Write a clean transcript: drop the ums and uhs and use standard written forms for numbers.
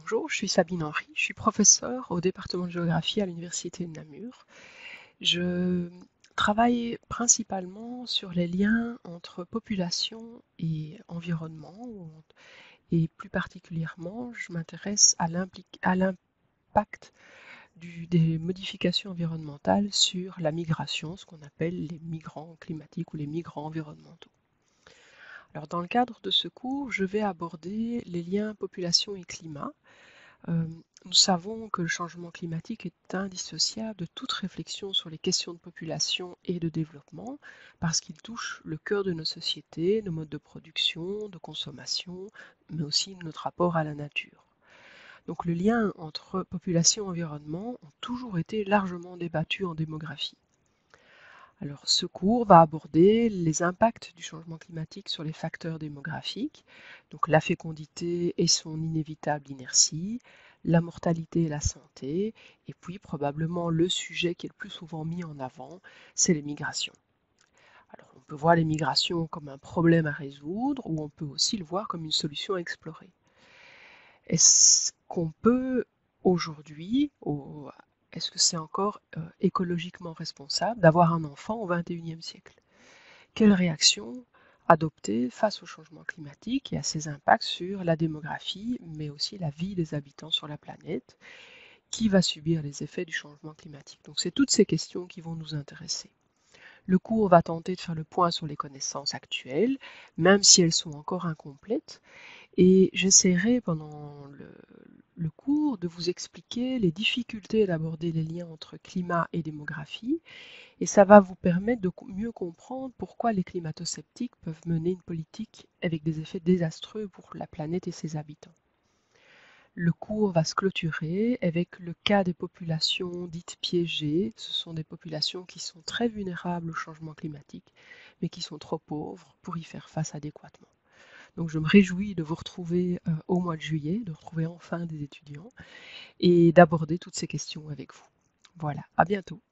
Bonjour, je suis Sabine Henry, je suis professeure au département de géographie à l'université de Namur. Je travaille principalement sur les liens entre population et environnement, et plus particulièrement, je m'intéresse à l'impact des modifications environnementales sur la migration, ce qu'on appelle les migrants climatiques ou les migrants environnementaux. Alors, dans le cadre de ce cours, je vais aborder les liens population et climat. Euh, Nous savons que le changement climatique est indissociable de toute réflexion sur les questions de population et de développement parce qu'il touche le cœur de nos sociétés, nos modes de production, de consommation, mais aussi notre rapport à la nature. Donc le lien entre population et environnement ont toujours été largement débattus en démographie. Alors ce cours va aborder les impacts du changement climatique sur les facteurs démographiques, donc la fécondité et son inévitable inertie, la mortalité et la santé, et puis probablement le sujet qui est le plus souvent mis en avant, c'est les migrations. Alors on peut voir les migrations comme un problème à résoudre ou on peut aussi le voir comme une solution à explorer. Est-ce qu'on peut aujourd'hui, est-ce que c'est encore écologiquement responsable d'avoir un enfant au XXIe siècle? Quelle réaction adopter face au changement climatique et à ses impacts sur la démographie, mais aussi la vie des habitants sur la planète? Qui va subir les effets du changement climatique? Donc c'est toutes ces questions qui vont nous intéresser. Le cours va tenter de faire le point sur les connaissances actuelles, même si elles sont encore incomplètes, et j'essaierai pendant le cours de vous expliquer les difficultés d'aborder les liens entre climat et démographie, et ça va vous permettre de mieux comprendre pourquoi les climato-sceptiques peuvent mener une politique avec des effets désastreux pour la planète et ses habitants. Le cours va se clôturer avec le cas des populations dites piégées. Ce sont des populations qui sont très vulnérables au changement climatique, mais qui sont trop pauvres pour y faire face adéquatement. Donc je me réjouis de vous retrouver au mois de juillet, de retrouver enfin des étudiants et d'aborder toutes ces questions avec vous. Voilà, à bientôt.